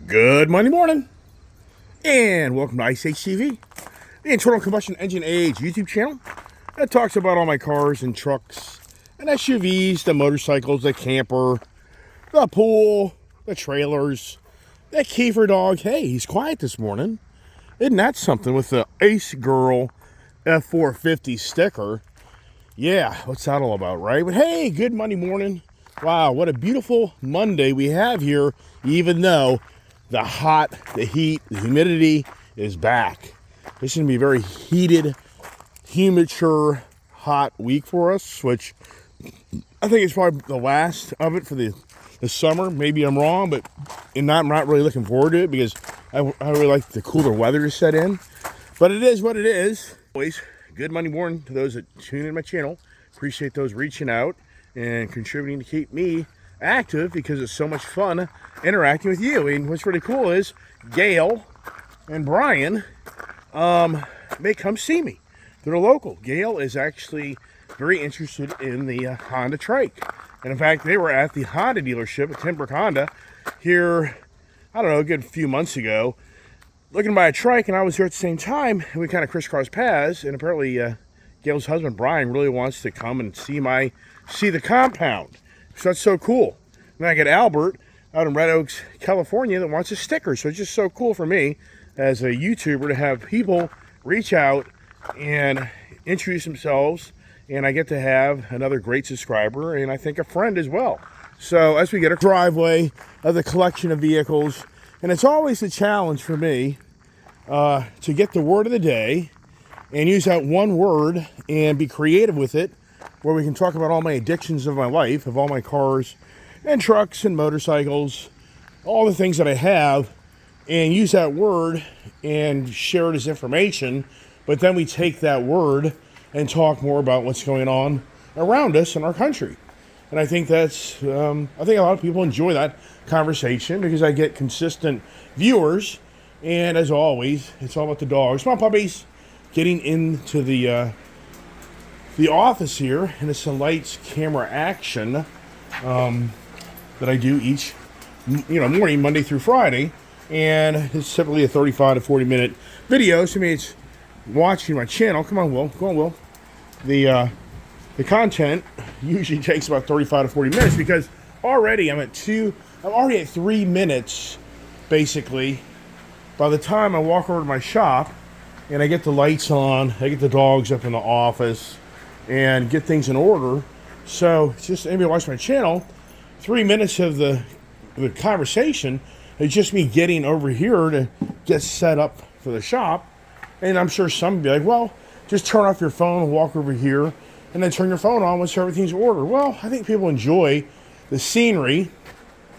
Good Monday morning, and welcome to Ice Age TV, the Internal Combustion Engine Age YouTube channel that talks about all my cars and trucks and SUVs, the motorcycles, the camper, the pool, the trailers, that Kiefer dog. Hey, he's quiet this morning. Isn't that something with the Ace Girl F450 sticker? Yeah, what's that all about, right? But hey, good Monday morning. Wow, what a beautiful Monday we have here, even though the heat, the humidity is back. This is going to be a very heated, humid, hot week for us, which I think is probably the last of it for the summer. Maybe I'm wrong, but I'm not really looking forward to it because I really like the cooler weather to set in. But it is what it is. Always, good Monday morning to those that tune in my channel. Appreciate those reaching out and contributing to keep me active because it's so much fun interacting with you. And what's really cool is Gail and Brian may come see me. They're local. Gail is actually very interested in the Honda Trike. And in fact, they were at the Honda dealership at Tenbrook Honda here, I don't know, a good few months ago, looking to buy a trike, and I was here at the same time, and we kind of crisscrossed paths, and apparently Gail's husband, Brian, really wants to come and see the compound. So that's so cool. And I got Albert out in Red Oaks, California that wants a sticker. So it's just so cool for me as a YouTuber to have people reach out and introduce themselves. And I get to have another great subscriber and I think a friend as well. So as we get a driveway of the collection of vehicles, and it's always a challenge for me to get the word of the day and use that one word and be creative with it, where we can talk about all my addictions of my life, of all my cars and trucks and motorcycles, all the things that I have, and use that word and share it as information. But then we take that word and talk more about what's going on around us in our country. And I think I think a lot of people enjoy that conversation because I get consistent viewers. And as always, it's all about the dogs. My puppies getting into the office here, and it's some lights, camera action that I do each morning, Monday through Friday, and it's typically a 35 to 40 minute video. So maybe it's watching my channel. Come on, Will. Go on, Will. The content usually takes about 35 to 40 minutes because already I'm already at 3 minutes, basically, by the time I walk over to my shop and I get the lights on, I get the dogs up in the office, and get things in order. So just anybody watch my channel, 3 minutes of the conversation is just me getting over here to get set up for the shop. And I'm sure some will be like, well, just turn off your phone and walk over here and then turn your phone on once everything's in order. Well, I think people enjoy the scenery.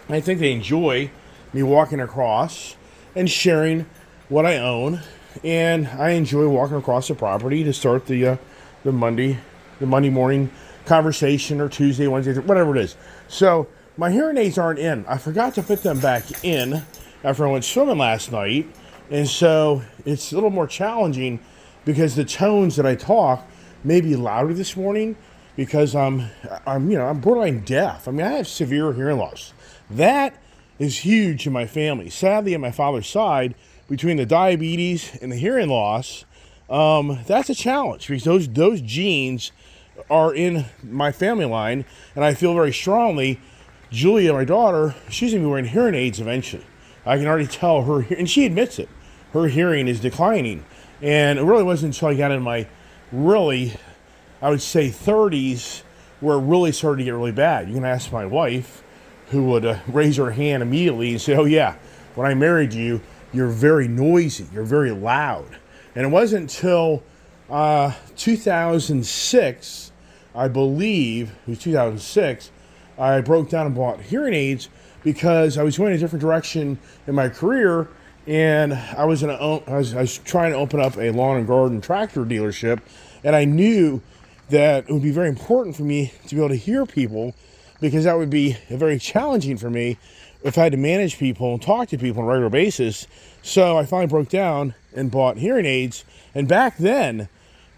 I think they enjoy me walking across and sharing what I own. And I enjoy walking across the property to start the Monday morning conversation, or Tuesday, Wednesday, whatever it is. So my hearing aids aren't in. I forgot to put them back in after I went swimming last night. And so it's a little more challenging because the tones that I talk may be louder this morning because I'm borderline deaf. I mean, I have severe hearing loss. That is huge in my family. Sadly, on my father's side, between the diabetes and the hearing loss, that's a challenge because those genes are in my family line, and I feel very strongly Julia, my daughter, she's going to be wearing hearing aids eventually. I can already tell her, and she admits it, her hearing is declining. And it really wasn't until I got in my I would say 30s, where it really started to get really bad. You can ask my wife, who would raise her hand immediately and say, oh yeah, when I married you, you're very noisy, you're very loud. And it wasn't until 2006, I believe, it was 2006, I broke down and bought hearing aids because I was going a different direction in my career, and I was trying to open up a lawn and garden tractor dealership, and I knew that it would be very important for me to be able to hear people because that would be very challenging for me if I had to manage people and talk to people on a regular basis. So I finally broke down and bought hearing aids. And back then,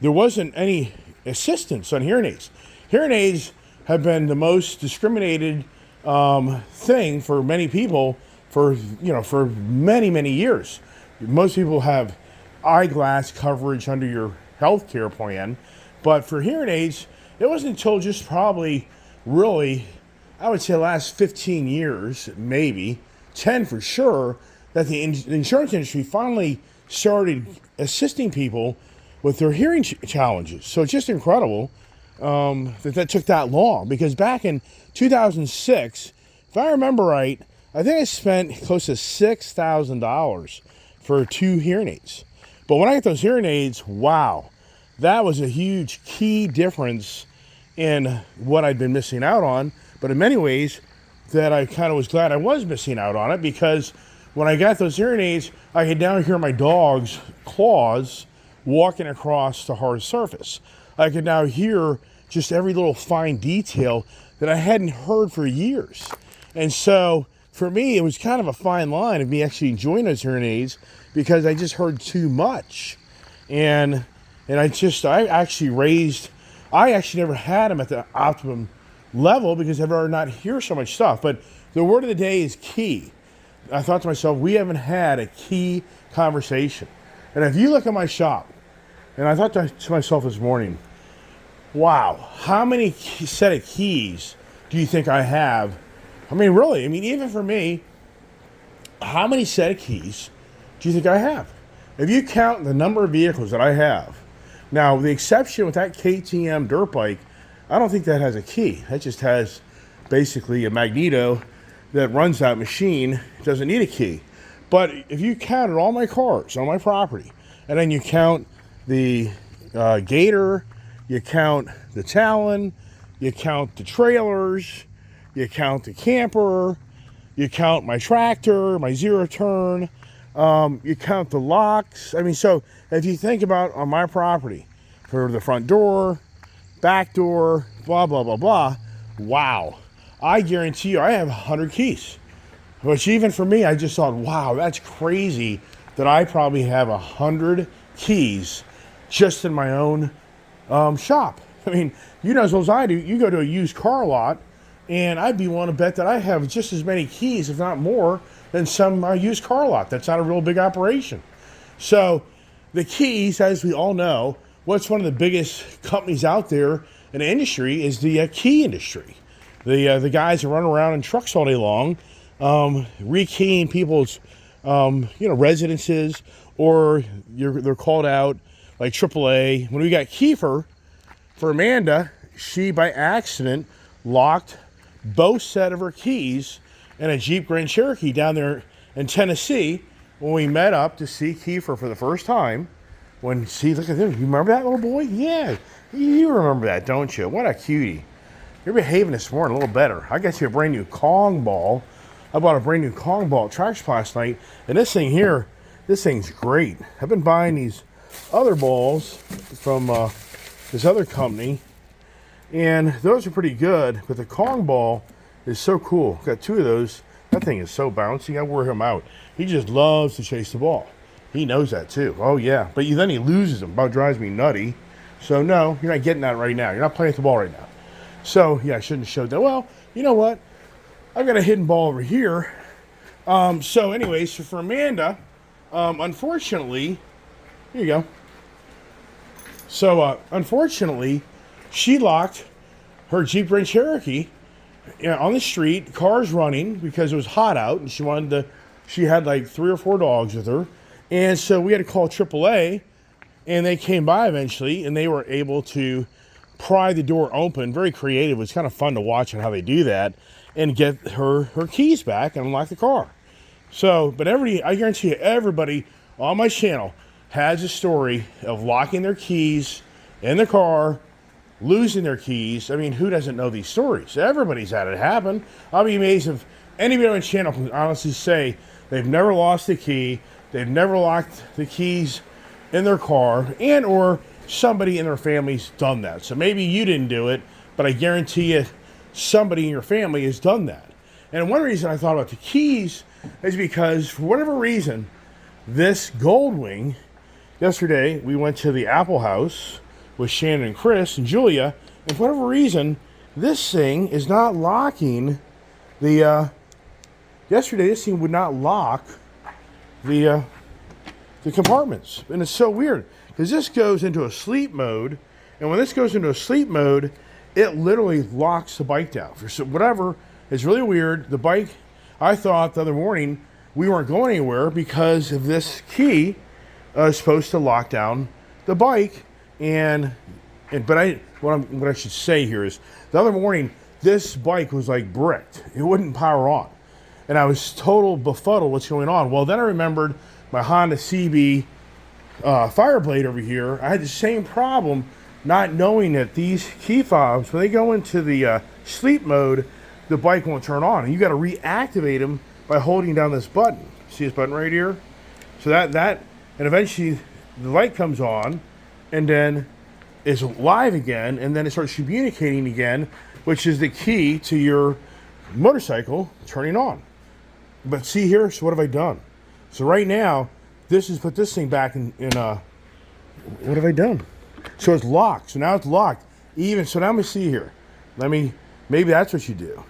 there wasn't any assistance on hearing aids. Hearing aids have been the most discriminated thing for many people for for many years. Most people have eyeglass coverage under your health care plan, but for hearing aids, it wasn't until just probably really, I would say, the last 15 years, maybe 10 for sure, that the insurance industry finally started assisting people with their hearing challenges. So it's just incredible that took that long, because back in 2006, if I remember right, I think I spent close to $6,000 for 2 hearing aids. But when I got those hearing aids, wow, that was a huge key difference in what I'd been missing out on. But in many ways, that I kind of was glad I was missing out on it, because when I got those hearing aids, I could now hear my dog's claws walking across the hard surface. I could now hear just every little fine detail that I hadn't heard for years. And so for me, it was kind of a fine line of me actually enjoying those hearing aids, because I just heard too much. And I actually never had them at the optimum level, because I'd rather not hear so much stuff. But the word of the day is key. I thought to myself, we haven't had a key conversation. And if you look at my shop, and I thought to myself this morning, wow, how many set of keys do you think I have? I mean, really, even for me, how many set of keys do you think I have? If you count the number of vehicles that I have, now the exception with that KTM dirt bike, I don't think that has a key. That just has basically a magneto that runs that machine. It doesn't need a key. But if you counted all my cars on my property, and then you count the Gator, you count the Talon, you count the trailers, you count the camper, you count my tractor, my zero turn, you count the locks. So if you think about on my property, for the front door, back door, blah, blah, blah, blah, wow. I guarantee you I have 100 keys. Which even for me, I just thought, wow, that's crazy that I probably have 100 keys just in my own shop. You know as well as I do, you go to a used car lot, and I'd be willing to bet that I have just as many keys, if not more, than some used car lot. That's not a real big operation. So the keys, as we all know, what's one of the biggest companies out there in the industry is the key industry. The guys that run around in trucks all day long, rekeying people's residences, or they're called out like AAA. When we got Kiefer for Amanda, she by accident locked both set of her keys in a Jeep Grand Cherokee down there in Tennessee when we met up to see Kiefer for the first time. Look at him. You remember that little boy? Yeah, you remember that, don't you? What a cutie. You're behaving this morning a little better. I got you a brand new Kong ball. I bought a brand new Kong ball at Traction last night. And this thing here, this thing's great. I've been buying these other balls from this other company, and those are pretty good. But the Kong ball is so cool. Got 2 of those. That thing is so bouncy. I wear him out. He just loves to chase the ball. He knows that too. Oh yeah. But then he loses them. About drives me nutty. So no, you're not getting that right now. You're not playing with the ball right now. So yeah, I shouldn't have showed that. Well, you know what? I've got a hidden ball over here. So anyways, for Amanda, unfortunately, here you go. So unfortunately, she locked her Jeep Grand Cherokee on the street, cars running, because it was hot out, and she had like 3 or 4 dogs with her. And so we had to call AAA, and they came by eventually, and they were able to pry the door open. Very creative. It was kind of fun to watch on how they do that, and get her keys back and unlock the car. So, but I guarantee you, everybody on my channel has a story of locking their keys in the car, losing their keys. Who doesn't know these stories? Everybody's had it happen. I'll be amazed if anybody on my channel can honestly say they've never lost a key, they've never locked the keys in their car, and or somebody in their family's done that. So maybe you didn't do it, but I guarantee you somebody in your family has done that. And one reason I thought about the keys is because, for whatever reason, this Goldwing, yesterday we went to the Apple House with Shannon and Chris and Julia, and for whatever reason, this thing is not locking the yesterday this thing would not lock the compartments. And it's so weird because this goes into a sleep mode. And when this goes into a sleep mode, it literally locks the bike down. For whatever, it's really weird. The bike, I thought the other morning we weren't going anywhere because of this key is supposed to lock down the bike. What I should say here is the other morning, this bike was like bricked. It wouldn't power on. And I was total befuddled what's going on. Well, then I remembered my Honda CB Fireblade over here. I had the same problem not knowing that these key fobs, when they go into the sleep mode, the bike won't turn on. And you got to reactivate them by holding down this button. See this button right here? So and eventually the light comes on and then is live again, and then it starts communicating again, which is the key to your motorcycle turning on. But see here, so what have I done? So right now, this has put this thing back in what have I done? So it's locked. So now it's locked. So now let me see here. Maybe that's what you do.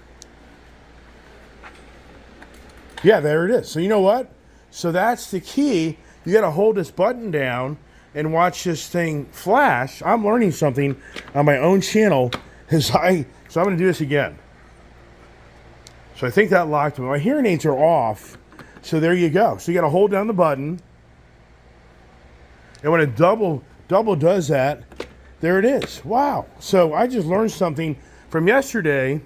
Yeah, there it is. So you know what? So that's the key. You got to hold this button down and watch this thing flash. I'm learning something on my own channel so I'm going to do this again. So I think that locked me. My hearing aids are off. So there you go. So you got to hold down the button. And when it double does that, there it is. Wow. So I just learned something from yesterday.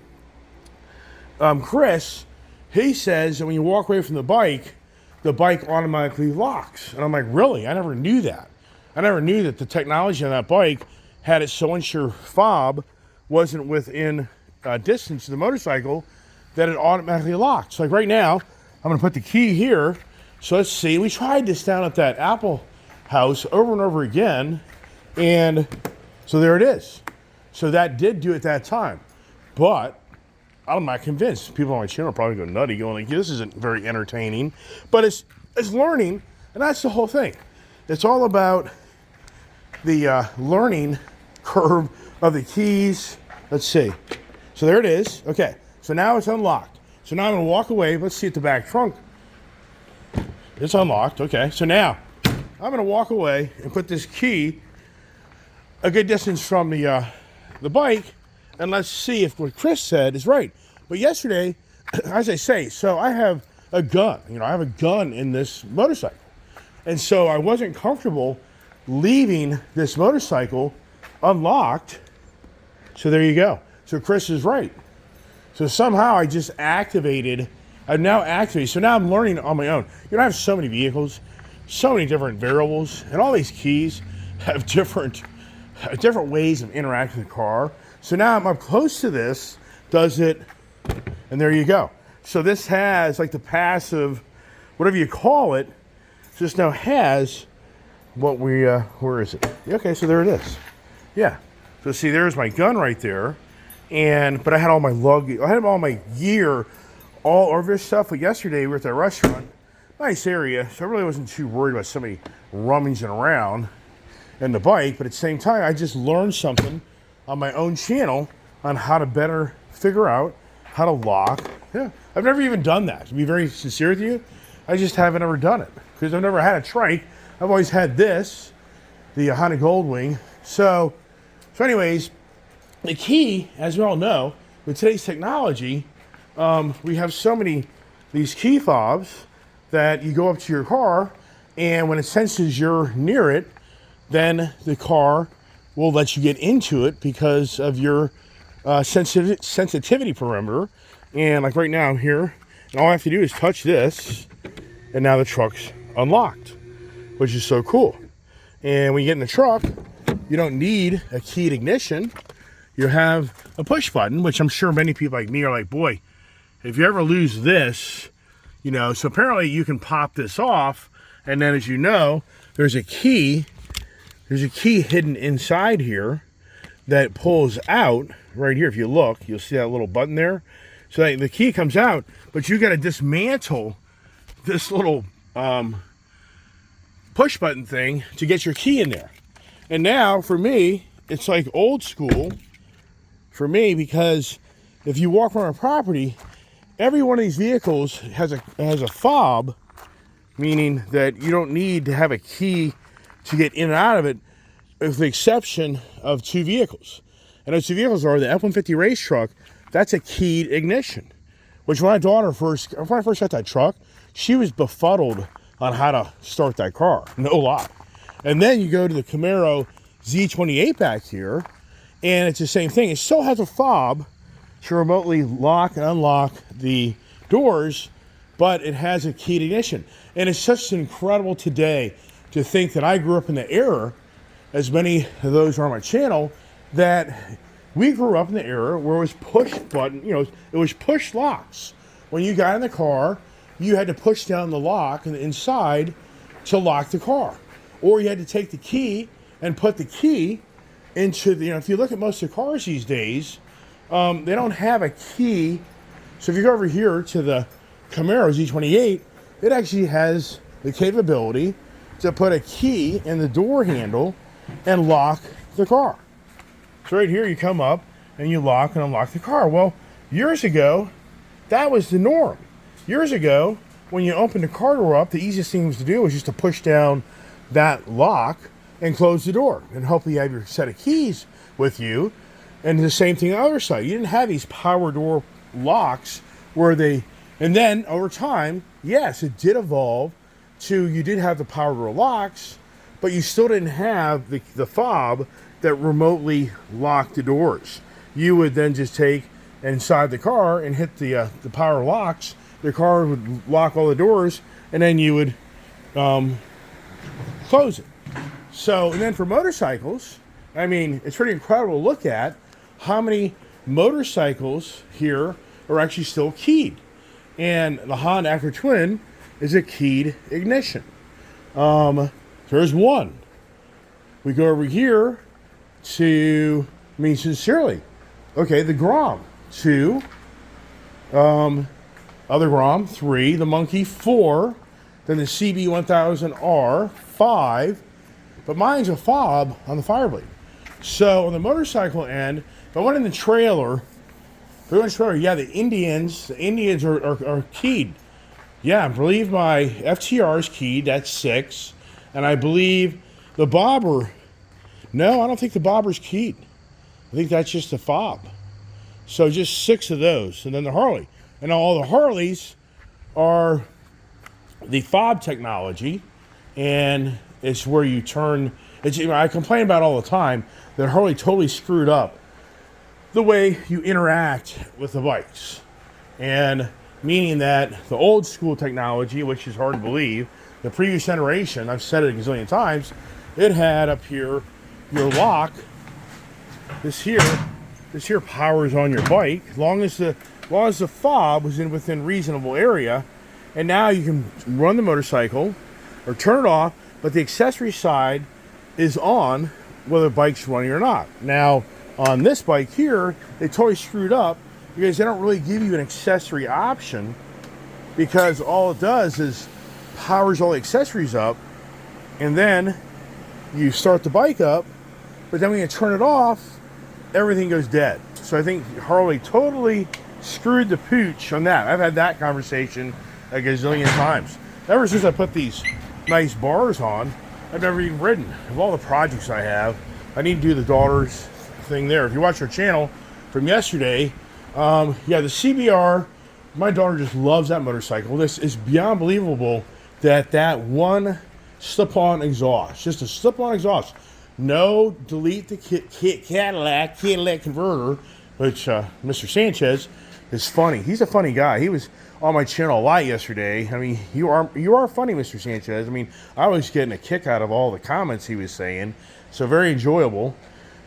Chris, he says that when you walk away from the bike automatically locks. And I'm like, really? I never knew that. I never knew that the technology on that bike had it so once your fob wasn't within distance of the motorcycle that it automatically locks. Like right now, I'm going to put the key here. So let's see. We tried this down at that Apple house over and over again. And so there it is. So that did do it that time. But I'm not convinced. People on my channel probably go nutty going like, this isn't very entertaining. But it's learning, and that's the whole thing. It's all about the learning curve of the keys. Let's see. So there it is. Okay. So now it's unlocked. So now I'm going to walk away. Let's see at the back trunk. It's unlocked. Okay. So now I'm going to walk away and put this key a good distance from the bike, and let's see if what Chris said is right. But yesterday, as I say, so I have a gun. I have a gun in this motorcycle. And so I wasn't comfortable leaving this motorcycle unlocked. So there you go. So Chris is right. So somehow I just activated. I've now activated. So now I'm learning on my own. I have so many vehicles, so many different variables, and all these keys have different ways of interacting with the car. So now I'm up close to this, does it, and there you go. So this has like the passive, whatever you call it, just now has what where is it? Okay, so there it is. Yeah. So see, there's my gun right there. But I had all my luggage, I had all my gear all over this stuff. But yesterday we were at that restaurant, nice area, so I really wasn't too worried about somebody rummaging around in the bike. But at the same time, I just learned something on my own channel on how to better figure out how to lock. Yeah, I've never even done that. To be very sincere with you, I just haven't ever done it because I've never had a trike. I've always had this, the Honda Goldwing. So anyways, the key, as we all know, with today's technology, we have so many these key fobs that you go up to your car, and when it senses you're near it, then the car will let you get into it because of your sensitivity parameter. And like right now I'm here, and all I have to do is touch this, and now the truck's unlocked, which is so cool. And when you get in the truck, you don't need a keyed ignition. You have a push button, which I'm sure many people like me are like, boy, if you ever lose this, so apparently you can pop this off, and then as you know, there's a key hidden inside here that pulls out right here. If you look, you'll see that little button there. So the key comes out, but you got to dismantle this little push button thing to get your key in there. And now for me, it's like old school for me, because if you walk around a property every one of these vehicles has a fob, meaning that you don't need to have a key to get in and out of it, with the exception of two vehicles. And those two vehicles are the F-150 race truck. That's a keyed ignition. Which when when I first got that truck, she was befuddled on how to start that car. No lie. And then you go to the Camaro Z28 back here, and it's the same thing. It still has a fob to remotely lock and unlock the doors, but it has a keyed ignition. And it's just incredible today to think that I grew up in the era, as many of those are on my channel, that we grew up in the era where it was push button, it was push locks. When you got in the car, you had to push down the lock and the inside to lock the car. Or you had to take the key and put the key into the, if you look at most of the cars these days, they don't have a key. So if you go over here to the Camaro Z28, it actually has the capability to put a key in the door handle and lock the car. So right here you come up and you lock and unlock the car. Well, years ago, that was the norm. Years ago, when you opened the car door up, the easiest thing was to do was just to push down that lock and close the door. And hopefully you have your set of keys with you. And the same thing on the other side. You didn't have these power door locks where and then over time, yes, it did evolve to, you did have the power door locks, but you still didn't have the fob that remotely locked the doors. You would then just take inside the car and hit the power locks. The car would lock all the doors, and then you would close it. So, and then for motorcycles, I mean, it's pretty incredible to look at how many motorcycles here are actually still keyed. And the Honda Acura Twin is a keyed ignition. There's one. We go over here to, sincerely, okay, the Grom, 2, other Grom, 3, the Monkey, 4, then the CB1000R, 5, but mine's a fob on the Fireblade. So on the motorcycle end, if I went in the trailer, yeah, the Indians are keyed. Yeah, I believe my FTR is keyed, that's 6, and I believe the Bobber, no, I don't think the Bobber's keyed. I think that's just a fob. So just 6 of those. And then the Harley. And all the Harleys are the fob technology. And it's where you turn. I complain about all the time that Harley totally screwed up the way you interact with the bikes. And meaning that the old school technology, which is hard to believe, the previous generation, I've said it a gazillion times, it had up here your lock. This here powers on your bike, as long as the fob was within reasonable area. And now you can run the motorcycle or turn it off, but the accessory side is on whether the bike's running or not. Now, on this bike here, they totally screwed up because they don't really give you an accessory option, because all it does is powers all the accessories up, and then you start the bike up, but then when you turn it off, everything goes dead. So I think Harley totally screwed the pooch on that. I've had that conversation a gazillion times. Ever since I put these nice bars on, I've never even ridden. Of all the projects I have, I need to do the daughter's thing there. If you watch our channel from yesterday, yeah, the CBR, my daughter just loves that motorcycle. This is beyond believable that one slip-on exhaust, just a slip-on exhaust. No, delete the Cadillac converter, which Mr. Sanchez is funny. He's a funny guy. He was on my channel a lot yesterday. I mean, you are funny, Mr. Sanchez. I mean, I was getting a kick out of all the comments he was saying. So very enjoyable.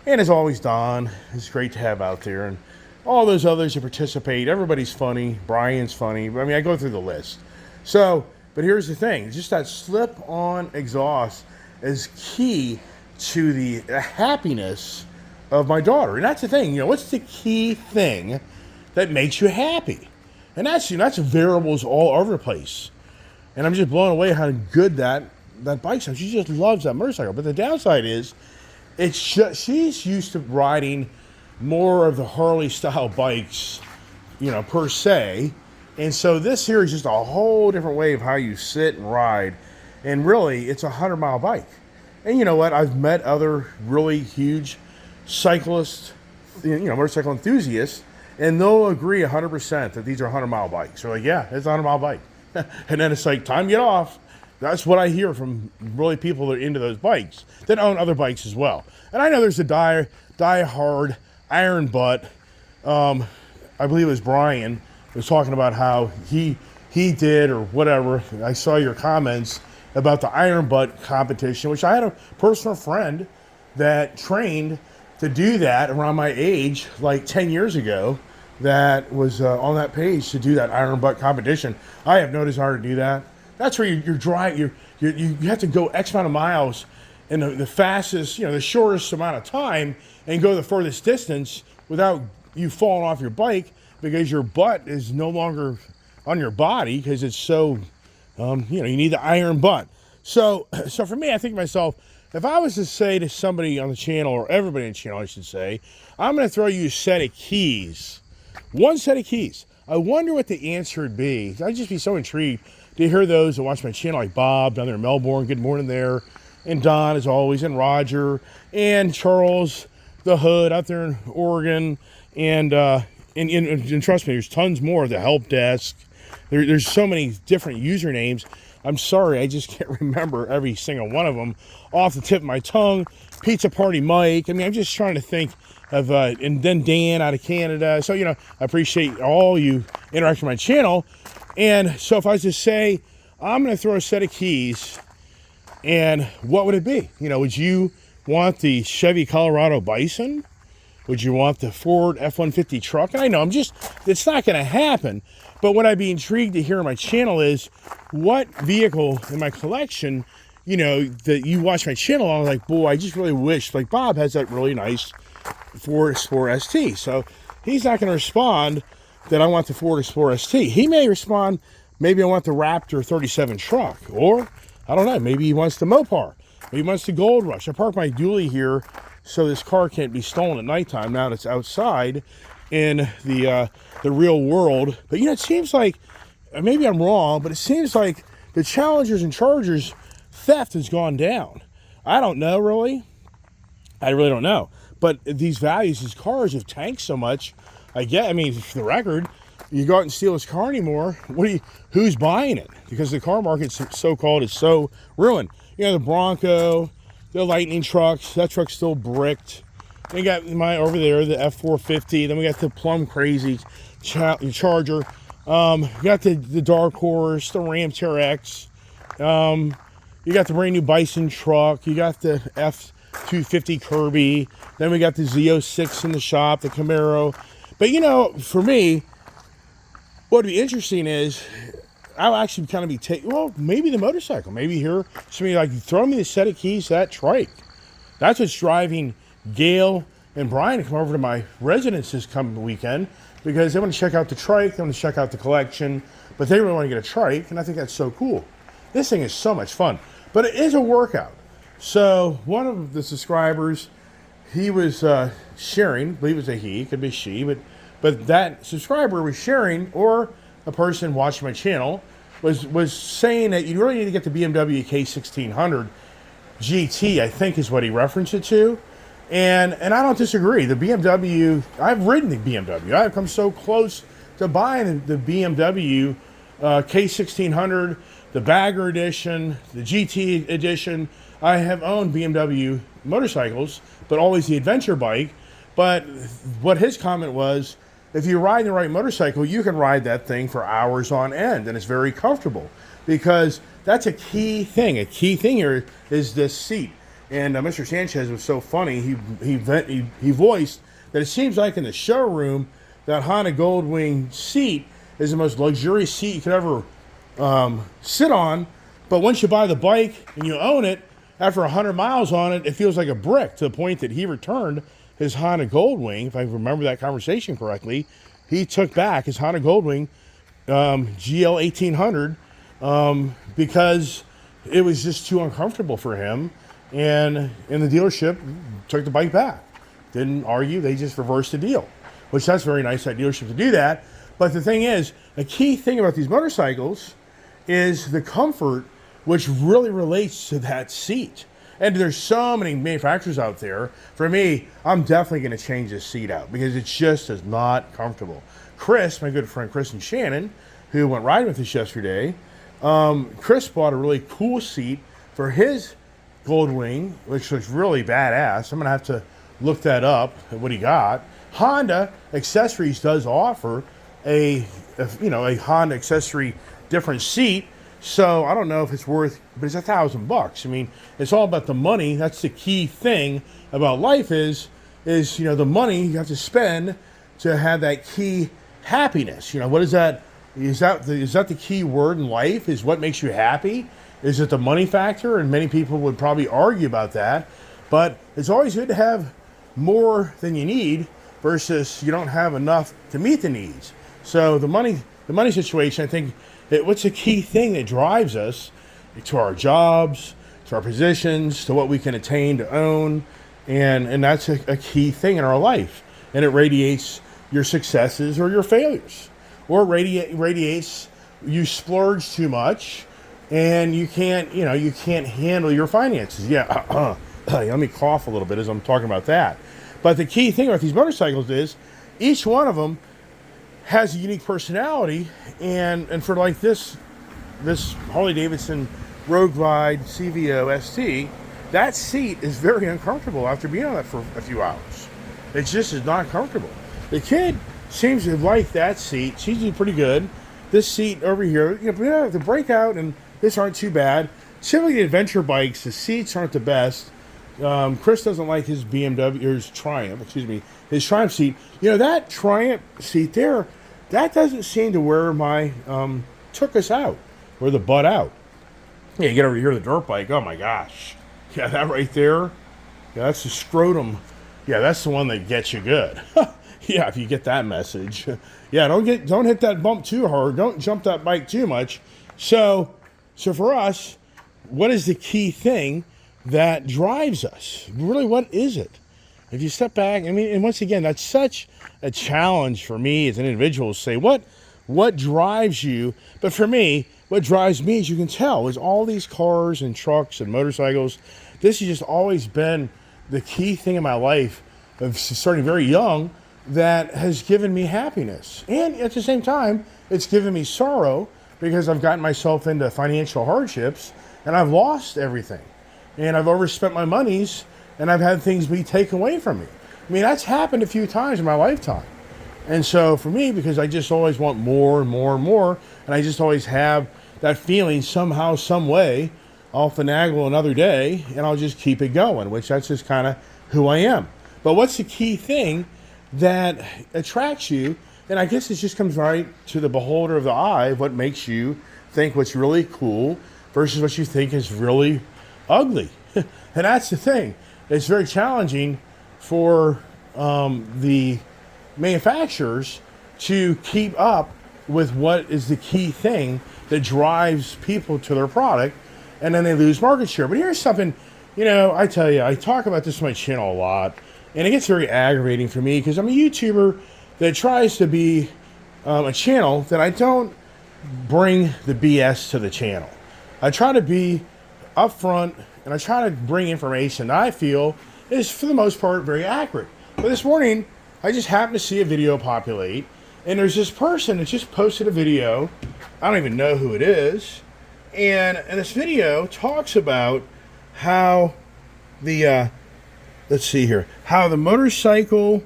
And as always, Don is great to have out there. And all those others who participate, everybody's funny. Brian's funny. I mean, I go through the list. So, but here's the thing. Just that slip-on exhaust is key to the happiness of my daughter. And that's the thing. You know, what's the key thing that makes you happy? And that's, you know, that's variables all over the place. And I'm just blown away how good that bike sounds. She just loves that motorcycle. But the downside is, it's just, she's used to riding more of the Harley style bikes, you know, per se. And so this here is just a whole different way of how you sit and ride. And really, it's a 100-mile bike. And you know what? I've met other really huge cyclists, motorcycle enthusiasts, and they'll agree 100% that these are 100-mile bikes. They're like, yeah, it's a 100-mile bike. And then it's like, time to get off. That's what I hear from really people that are into those bikes, that own other bikes as well. And I know there's a die-hard iron butt. I believe it was Brian was talking about how he did or whatever. I saw your comments about the iron butt competition, which I had a personal friend that trained to do that around my age, like 10 years ago, that was on that page to do that iron butt competition. I have no desire to do that. That's where you're driving, you have to go X amount of miles in the fastest, the shortest amount of time and go the furthest distance without you falling off your bike because your butt is no longer on your body because it's so, you need the iron butt. So for me, I think to myself, if I was to say to somebody on the channel, or everybody on the channel, I should say, I'm going to throw you a set of keys, one set of keys. I wonder what the answer would be. I'd just be so intrigued to hear those that watch my channel, like Bob down there in Melbourne. Good morning there. And Don, as always, and Roger, and Charles, the Hood out there in Oregon. And trust me, there's tons more of the help desk. There's so many different usernames. I'm sorry, I just can't remember every single one of them off the tip of my tongue. Pizza Party Mike. I mean, I'm just trying to think of, and then Dan out of Canada. So, I appreciate all you interact with my channel. And so if I was to say, I'm going to throw a set of keys, and what would it be? Would you want the Chevy Colorado Bison? Would you want the Ford F-150 truck? And I know it's not going to happen. But what I'd be intrigued to hear on my channel is what vehicle in my collection, that you watch my channel, I was like, boy, I just really wish, like Bob has that really nice Ford Explorer ST. So he's not going to respond that I want the Ford Explorer ST. He may respond, maybe I want the Raptor 37 truck. Or, I don't know, maybe he wants the Mopar. Maybe he wants the Gold Rush. I parked my dually here so this car can't be stolen at nighttime now that it's outside in the real world. But it seems like, maybe I'm wrong, but it seems like the Challengers and Chargers theft has gone down. I don't know, really. I really don't know. But these values, these cars have tanked so much. For the record, you go out and steal his car anymore, who's buying it? Because the car market, so-called, is so ruined. The Bronco, the Lightning trucks, that truck's still bricked. We got over there, the F450. Then we got the plum crazy Charger. We got the Dark Horse, the Ram TRX. You got the brand new Bison truck. You got the F250 Kirby. Then we got the Z06 in the shop, the Camaro. But for me, what would be interesting is I'll actually kind of be maybe the motorcycle. Maybe here, somebody like, throw me the set of keys to that trike. That's what's driving Gail and Brian to come over to my residence this coming weekend because they want to check out the trike, they want to check out the collection, but they really want to get a trike, and I think that's so cool. This thing is so much fun, but it is a workout. So one of the subscribers, he was sharing, I believe it was a he, could be she, but that subscriber was sharing, or a person watching my channel was saying that you really need to get the BMW K1600 GT, I think is what he referenced it to. And I don't disagree. The BMW, I've ridden the BMW. I've come so close to buying the BMW K1600, the Bagger Edition, the GT Edition. I have owned BMW motorcycles, but always the adventure bike. But what his comment was, if you ride the right motorcycle, you can ride that thing for hours on end, and it's very comfortable. Because that's a key thing. A key thing here is this seat. And Mr. Sanchez was so funny. He voiced that it seems like in the showroom, that Honda Goldwing seat is the most luxurious seat you could ever sit on. But once you buy the bike and you own it, after 100 miles on it, it feels like a brick, to the point that he returned his Honda Goldwing. If I remember that conversation correctly, he took back his Honda Goldwing GL 1800 because it was just too uncomfortable for him. And in the dealership, took the bike back. Didn't argue, they just reversed the deal. Which that's very nice, that dealership, to do that. But the thing is, a key thing about these motorcycles is the comfort, which really relates to that seat. And there's so many manufacturers out there. For me, I'm definitely going to change this seat out because it just is not comfortable. Chris, my good friend Chris and Shannon, who went riding with us yesterday, Chris bought a really cool seat for his Goldwing, which looks really badass. I'm going to have to look that up, what he got. Honda Accessories does offer a Honda accessory different seat. So I don't know if it's worth, but it's $1,000. I mean, it's all about the money. That's the key thing about life is the money you have to spend to have that key happiness. What is that? Is that the key word in life? Is what makes you happy? Is it the money factor? And many people would probably argue about that. But it's always good to have more than you need versus you don't have enough to meet the needs. So the money situation, I think, what's the key thing that drives us to our jobs, to our positions, to what we can attain to own, and that's a key thing in our life. And it radiates your successes or your failures, or radiates you splurge too much, and you can't handle your finances. Yeah, let me cough a little bit as I'm talking about that. But the key thing about these motorcycles is each one of them has a unique personality, and for like this Harley Davidson Road Glide CVO ST, that seat is very uncomfortable after being on that for a few hours. It just is not comfortable. The kid seems to like that seat. She's doing pretty good. This seat over here, the Breakout and this aren't too bad. Typically, the adventure bikes, the seats aren't the best. Chris doesn't like his BMW, or his Triumph seat. That Triumph seat there, that doesn't seem to wear my, took us out, wear the butt out. Yeah, you get over here, the dirt bike, oh my gosh. Yeah, that right there, yeah, that's the scrotum. Yeah, that's the one that gets you good. Yeah, if you get that message. Yeah, don't hit that bump too hard. Don't jump that bike too much. So for us, what is the key thing that drives us? Really, what is it? If you step back, and once again, that's such a challenge for me as an individual to say, what drives you? But for me, what drives me, as you can tell, is all these cars and trucks and motorcycles. This has just always been the key thing in my life, of starting very young, that has given me happiness. And at the same time, it's given me sorrow because I've gotten myself into financial hardships and I've lost everything. And I've overspent my monies and I've had things be taken away from me. That's happened a few times in my lifetime. And so for me, because I just always want more and more and more, and I just always have that feeling somehow, some way, I'll finagle another day and I'll just keep it going, which that's just kind of who I am. But what's the key thing that attracts you? And I guess it just comes right to the beholder of the eye of what makes you think what's really cool versus what you think is really ugly. And that's the thing. It's very challenging for the manufacturers to keep up with what is the key thing that drives people to their product, and then they lose market share. But here's something, I tell you, I talk about this on my channel a lot, and it gets very aggravating for me because I'm a YouTuber that tries to be a channel that I don't bring the BS to the channel. I try to be upfront, and I try to bring information that I feel is, for the most part, very accurate. But this morning, I just happened to see a video populate, and there's this person that just posted a video. I don't even know who it is. And this video talks about how the, how the motorcycle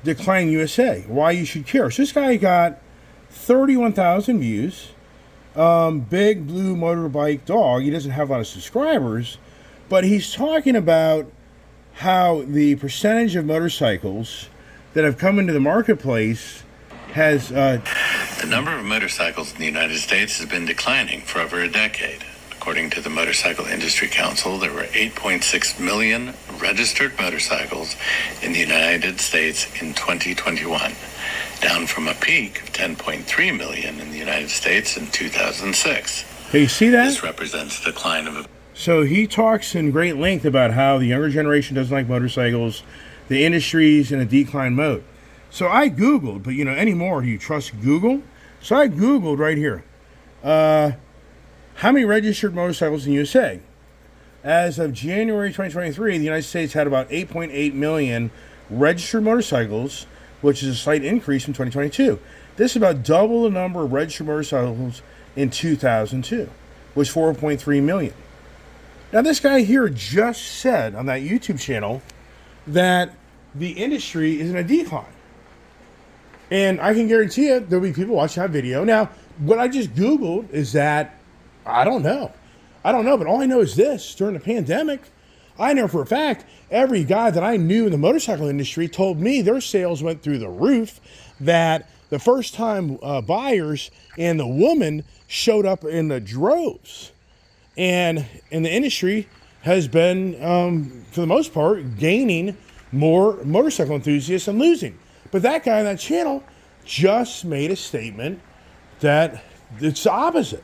decline USA, why you should care. So this guy got 31,000 views. Big blue motorbike dog. He doesn't have a lot of subscribers, but he's talking about how the percentage of motorcycles that have come into the marketplace has... The number of motorcycles in the United States has been declining for over a decade. According to the Motorcycle Industry Council, there were 8.6 million registered motorcycles in the United States in 2021, down from a peak of 10.3 million in the United States in 2006. Hey, you see that? This represents a decline of... So he talks in great length about how the younger generation doesn't like motorcycles, the industry's in a decline mode. So I Googled, but anymore, do you trust Google? So I Googled right here. How many registered motorcycles in the USA? As of January 2023, the United States had about 8.8 million registered motorcycles, which is a slight increase from 2022. This is about double the number of registered motorcycles in 2002, which was 4.3 million. Now, this guy here just said on that YouTube channel that the industry is in a decline. And I can guarantee you there'll be people watching that video. Now, what I just Googled is that, I don't know, but all I know is this: during the pandemic, I know for a fact every guy that I knew in the motorcycle industry told me their sales went through the roof, that the first time buyers and the woman showed up in the droves. And the industry has been, for the most part, gaining more motorcycle enthusiasts and losing. But that guy on that channel just made a statement that it's the opposite.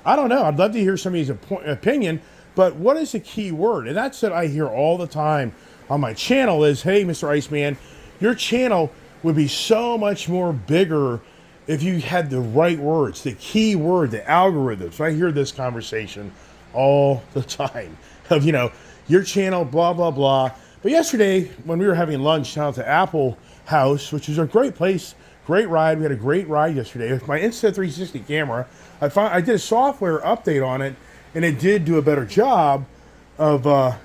I don't know. I'd love to hear somebody's opinion, but what is the key word? And that's what I hear all the time on my channel is, hey, Mr. Iceman, your channel would be so much more bigger if you had the right words, the key word, the algorithms. I hear this conversation all the time of, your channel, blah, blah, blah. But yesterday, when we were having lunch down at the Apple House, which is a great place, great ride. We had a great ride yesterday with my Insta360 camera. I did a software update on it, and it did do a better job of, I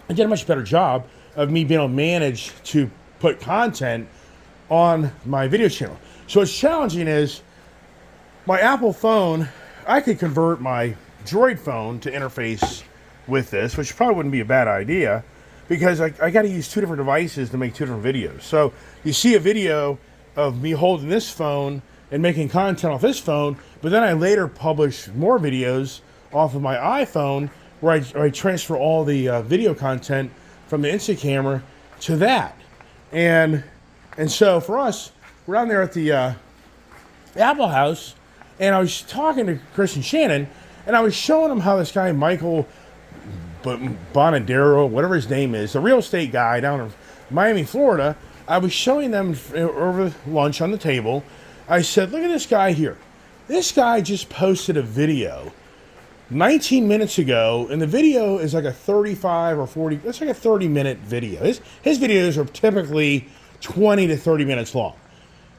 did a much better job of me being able to manage to put content on my video channel. So what's challenging is my Apple phone, I could convert my Droid phone to interface with this, which probably wouldn't be a bad idea, because I got to use two different devices to make two different videos. So you see a video of me holding this phone and making content off this phone, but then I later publish more videos off of my iPhone where I transfer all the video content from the Insta camera to that. And so for us, we're down there at the Apple House, and I was talking to Chris and Shannon, and I was showing them how this guy, Michael Bonadero, whatever his name is, the real estate guy down in Miami, Florida, I was showing them over lunch on the table. I said, look at this guy here. This guy just posted a video 19 minutes ago, and the video is like a 35 or 40, it's like a 30-minute video. His videos are typically 20 to 30 minutes long.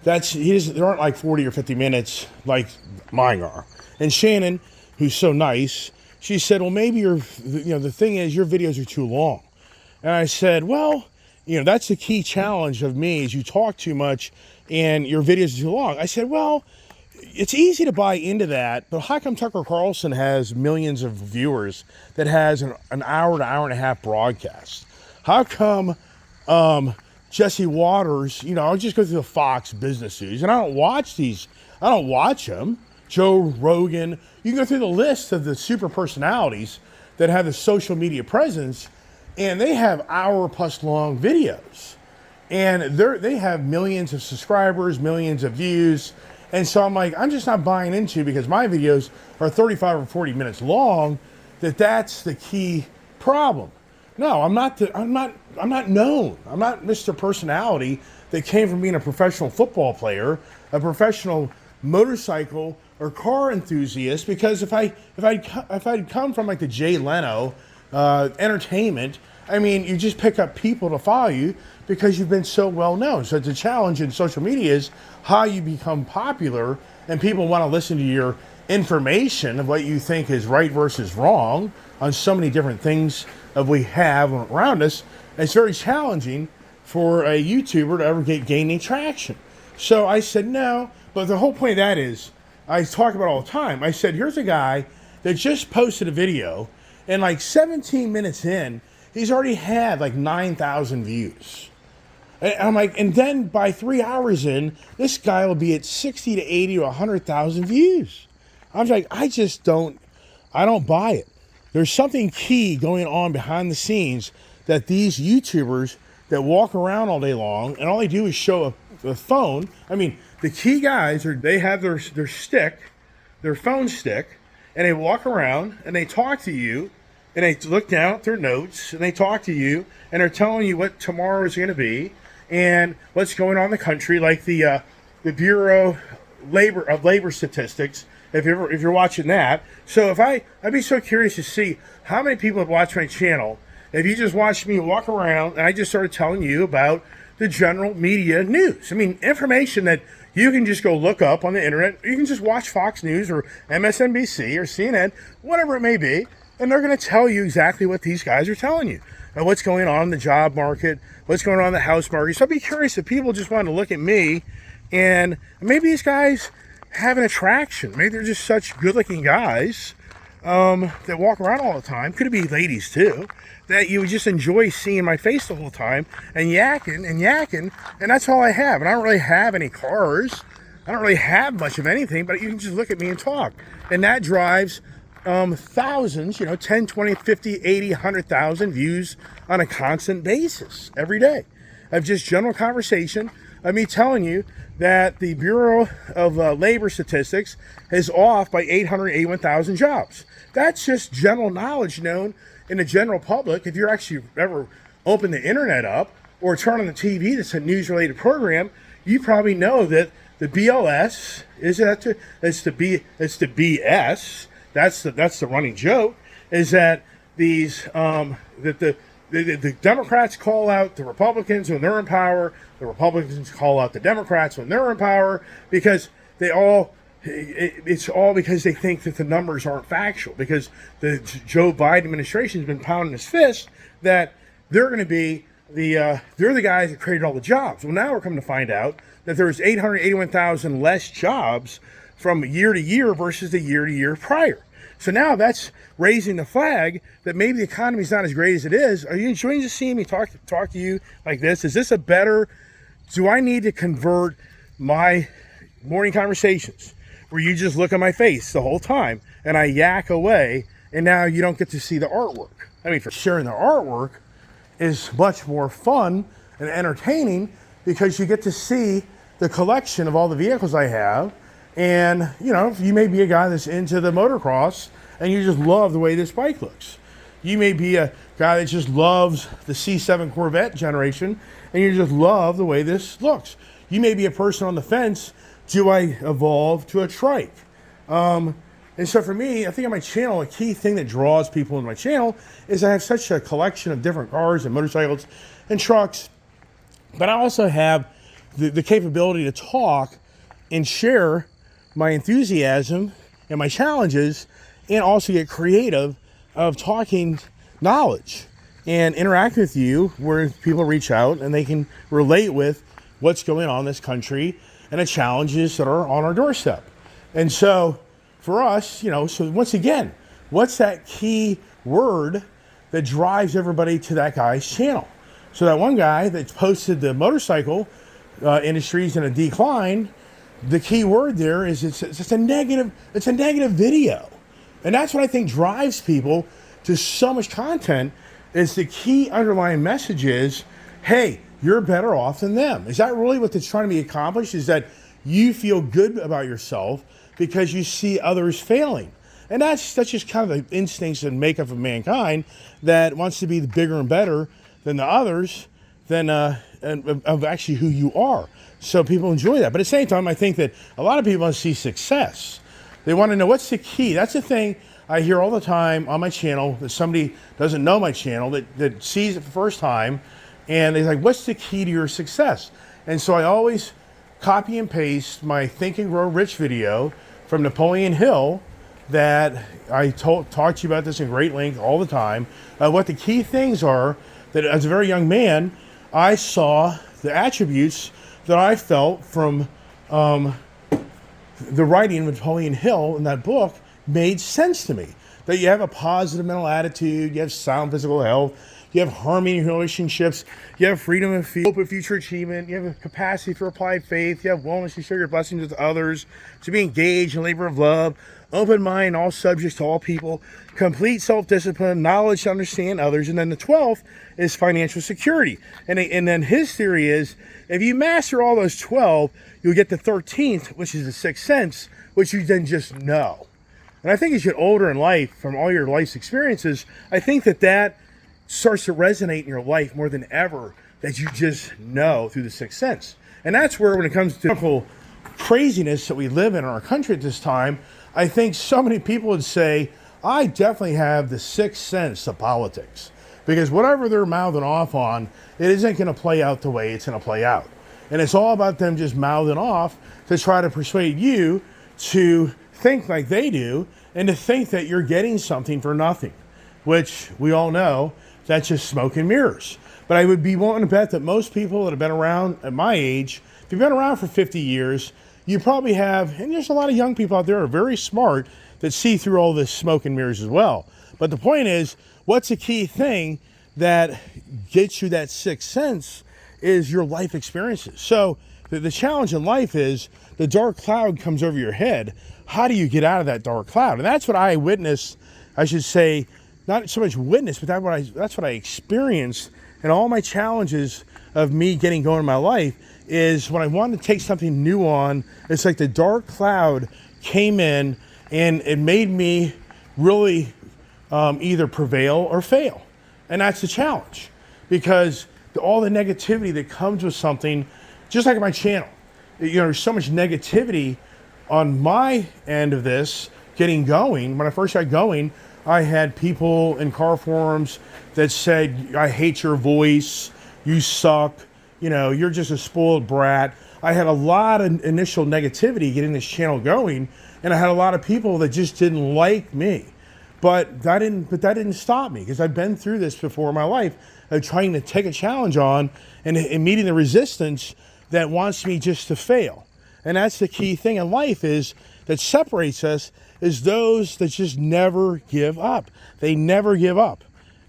They aren't like 40 or 50 minutes like mine are. And Shannon, who's so nice, she said, well, maybe the thing is your videos are too long. And I said, well, that's the key challenge of me is you talk too much and your videos are too long. I said, well, it's easy to buy into that, but how come Tucker Carlson has millions of viewers that has an hour to hour and a half broadcast? How come Jesse Waters, I'll just go through the Fox Business News, and I don't watch them. Joe Rogan, you can go through the list of the super personalities that have the social media presence, and they have hour-plus long videos. And they have millions of subscribers, millions of views. And so I'm like, I'm just not buying into, because my videos are 35 or 40 minutes long, that's the key problem. No, I'm not known. I'm not Mr. Personality that came from being a professional football player, a professional motorcycle or car enthusiast. Because if I'd come from like the Jay Leno entertainment, I mean, you just pick up people to follow you because you've been so well known. So the challenge in social media is how you become popular, and people want to listen to your information of what you think is right versus wrong on so many different things that we have around us. It's very challenging for a YouTuber to ever gain any traction. So I said no, but the whole point of that is, I talk about all the time. I said, here's a guy that just posted a video, and like 17 minutes in, he's already had like 9,000 views. And I'm like, and then by 3 hours in, this guy will be at 60 to 80 to 100,000 views. I was like, I don't buy it. There's something key going on behind the scenes that these YouTubers that walk around all day long and all they do is show a phone. I mean, the key guys they have their stick, their phone stick, and they walk around and they talk to you, and they look down at their notes and they talk to you, and they're telling you what tomorrow is going to be, and what's going on in the country, like the Bureau of Labor Statistics. If you're watching that, so I'd be so curious to see how many people have watched my channel. If you just watched me walk around and I just started telling you about the general media news, I mean, information that you can just go look up on the internet. You can just watch Fox News or MSNBC or CNN, whatever it may be, and they're going to tell you exactly what these guys are telling you. And what's going on in the job market, what's going on in the house market. So I'd be curious if people just want to look at me, and maybe these guys have an attraction. Maybe they're just such good-looking guys that walk around all the time. Could it be ladies too? That you would just enjoy seeing my face the whole time and yakking, and that's all I have. And I don't really have any cars. I don't really have much of anything, but you can just look at me and talk. And that drives thousands, 10, 20, 50, 80, 100,000 views on a constant basis every day of just general conversation of me telling you that the Bureau of Labor Statistics is off by 881,000 jobs. That's just general knowledge known in the general public. If you're actually ever open the internet up or turn on the TV that's a news-related program, you probably know that the BLS it's the BS. That's the running joke. Is that these that the Democrats call out the Republicans when they're in power. The Republicans call out the Democrats when they're in power because it's all because they think that the numbers aren't factual, because the Joe Biden administration has been pounding his fist that they're going to be they're the guys that created all the jobs. Well, now we're coming to find out that there's 881,000 less jobs from year to year versus the year to year prior. So now that's raising the flag that maybe the economy's not as great as it is. Are you enjoying just seeing me talk to you like this? Is this a better? Do I need to convert my morning conversations where you just look at my face the whole time and I yak away, and now you don't get to see the artwork? I mean, for sharing the artwork is much more fun and entertaining because you get to see the collection of all the vehicles I have. And, you may be a guy that's into the motocross and you just love the way this bike looks. You may be a guy that just loves the C7 Corvette generation and you just love the way this looks. You may be a person on the fence. Do I evolve to a trike? And so for me, I think on my channel, a key thing that draws people in my channel is I have such a collection of different cars and motorcycles and trucks, but I also have the capability to talk and share my enthusiasm and my challenges, and also get creative of talking knowledge and interact with you where people reach out and they can relate with what's going on in this country and the challenges that are on our doorstep. And so for us, so once again, what's that key word that drives everybody to that guy's channel? So that one guy that posted the motorcycle industry's in a decline, the key word there is it's a negative video. And that's what I think drives people to so much content, is the key underlying message is, hey, you're better off than them. Is that really what it's trying to be accomplished? Is that you feel good about yourself because you see others failing? And that's just kind of the instincts and makeup of mankind that wants to be bigger and better than the others, than of actually who you are. So people enjoy that. But at the same time, I think that a lot of people want to see success. They want to know what's the key. That's the thing I hear all the time on my channel, that somebody doesn't know my channel, that sees it for the first time, and they're like, what's the key to your success? And so I always copy and paste my Think and Grow Rich video from Napoleon Hill that I talk to you about this in great length all the time, what the key things are that as a very young man, I saw the attributes that I felt from the writing of Napoleon Hill in that book made sense to me. That you have a positive mental attitude, you have sound physical health, you have harmony in relationships, you have freedom of hope of future achievement, you have a capacity for applied faith, you have willingness to share your blessings with others, to be engaged in labor of love, open mind, all subjects to all people, complete self-discipline, knowledge to understand others, and then the 12th is financial security. And then his theory is, if you master all those 12, you'll get the 13th, which is the sixth sense, which you then just know. And I think as you get older in life, from all your life's experiences, I think that starts to resonate in your life more than ever that you just know through the sixth sense. And that's where, when it comes to political craziness that we live in our country at this time, I think so many people would say, I definitely have the sixth sense of politics. Because whatever they're mouthing off on, it isn't going to play out the way it's going to play out. And it's all about them just mouthing off to try to persuade you to think like they do and to think that you're getting something for nothing, which we all know that's just smoke and mirrors. But I would be willing to bet that most people that have been around at my age, if you've been around for 50 years, you probably have, and there's a lot of young people out there who are very smart that see through all this smoke and mirrors as well. But the point is, what's the key thing that gets you that sixth sense is your life experiences. So the challenge in life is the dark cloud comes over your head. How do you get out of that dark cloud? And that's what I witnessed, I should say, not so much witness, but that's what I experienced in all my challenges of me getting going in my life, is when I wanted to take something new on, it's like the dark cloud came in and it made me really either prevail or fail. And that's the challenge, because all the negativity that comes with something, just like my channel, there's so much negativity on my end of this getting going. When I first got going, I had people in car forums that said, I hate your voice, you suck, you're just a spoiled brat. I had a lot of initial negativity getting this channel going, and I had a lot of people that just didn't like me. But that didn't stop me, because I've been through this before in my life of trying to take a challenge on and meeting the resistance that wants me just to fail. And that's the key thing in life is that separates us, is those that just never give up. They never give up.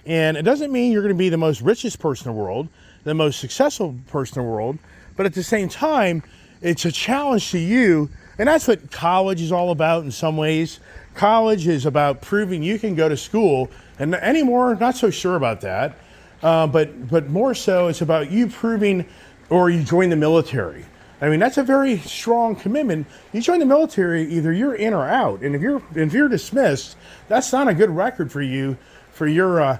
And it doesn't mean you're going to be the most richest person in the world, the most successful person in the world, but at the same time, it's a challenge to you. And that's what college is all about in some ways. College is about proving you can go to school, and anymore, not so sure about that. But more so, it's about you proving, or you join the military. I mean, that's a very strong commitment. You join the military, either you're in or out. And if you're dismissed, that's not a good record for you, for your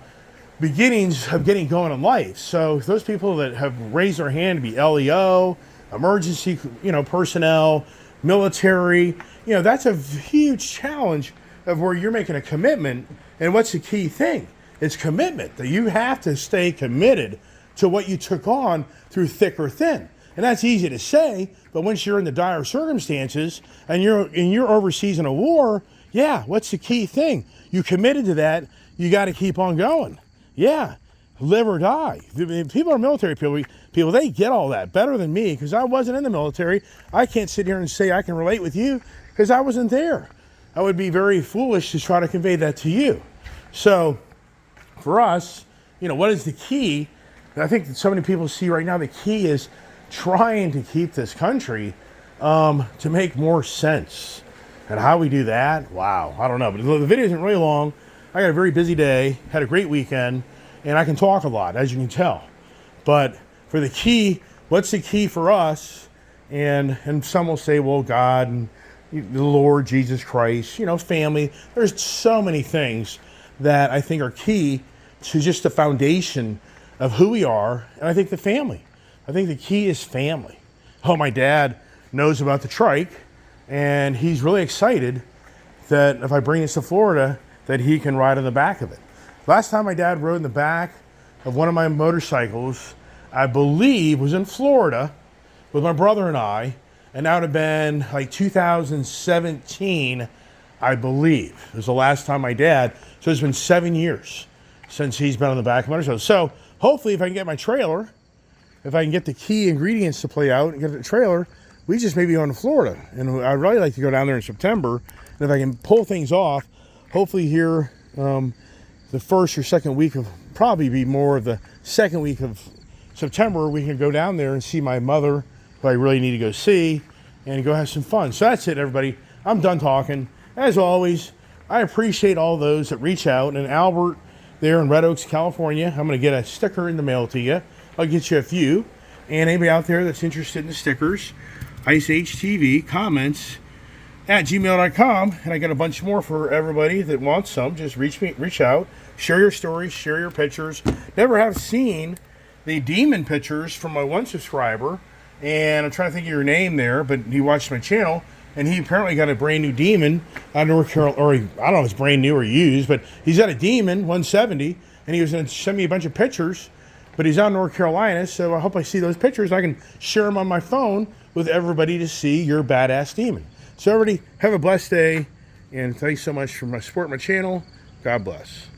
beginnings of getting going in life. So those people that have raised their hand to be LEO, emergency, personnel, military, that's a huge challenge of where you're making a commitment. And what's the key thing? It's commitment, that you have to stay committed to what you took on through thick or thin. And that's easy to say, but once you're in the dire circumstances and you're overseas in a war, yeah, what's the key thing? You committed to that, you got to keep on going. Yeah, live or die. People are military people, they get all that better than me, because I wasn't in the military. I can't sit here and say I can relate with you because I wasn't there. I would be very foolish to try to convey that to you. So for us, what is the key? I think that so many people see right now, the key is trying to keep this country to make more sense. And how we do that, wow, I don't know. But the video isn't really long. I got a very busy day, had a great weekend, and I can talk a lot, as you can tell. But for the key, what's the key for us? And some will say, well, God and the Lord Jesus Christ, family. There's so many things that I think are key to just the foundation of who we are. And I think the family. I think the key is family. Oh, my dad knows about the trike, and he's really excited that if I bring this to Florida, that he can ride on the back of it. Last time my dad rode in the back of one of my motorcycles, I believe, was in Florida with my brother and I, and that would have been like 2017, I believe. It was the last time my dad, so it's been 7 years since he's been on the back of motorcycles. So hopefully if I can get my trailer, if I can get the key ingredients to play out and get the trailer, we just may be going to Florida. And I'd really like to go down there in September. And if I can pull things off, hopefully here the first or second week of, probably be more of the second week of September, we can go down there and see my mother, who I really need to go see, and go have some fun. So that's it, everybody. I'm done talking. As always, I appreciate all those that reach out. And Albert there in Red Oaks, California, I'm going to get a sticker in the mail to you. I'll get you a few. And anybody out there that's interested in the stickers, IceHTV comments at gmail.com. And I got a bunch more for everybody that wants some. Just reach out, share your stories, share your pictures. Never have seen the Demon pictures from my one subscriber, and I'm trying to think of your name there, but he watched my channel, and he apparently got a brand new Demon out of North Carolina, or I don't know if it's brand new or used, but he's got a Demon 170, and he was going to send me a bunch of pictures, but he's out in North Carolina, so I hope I see those pictures. I can share them on my phone with everybody to see your badass Demon. So everybody, have a blessed day, and thanks so much for supporting my channel. God bless.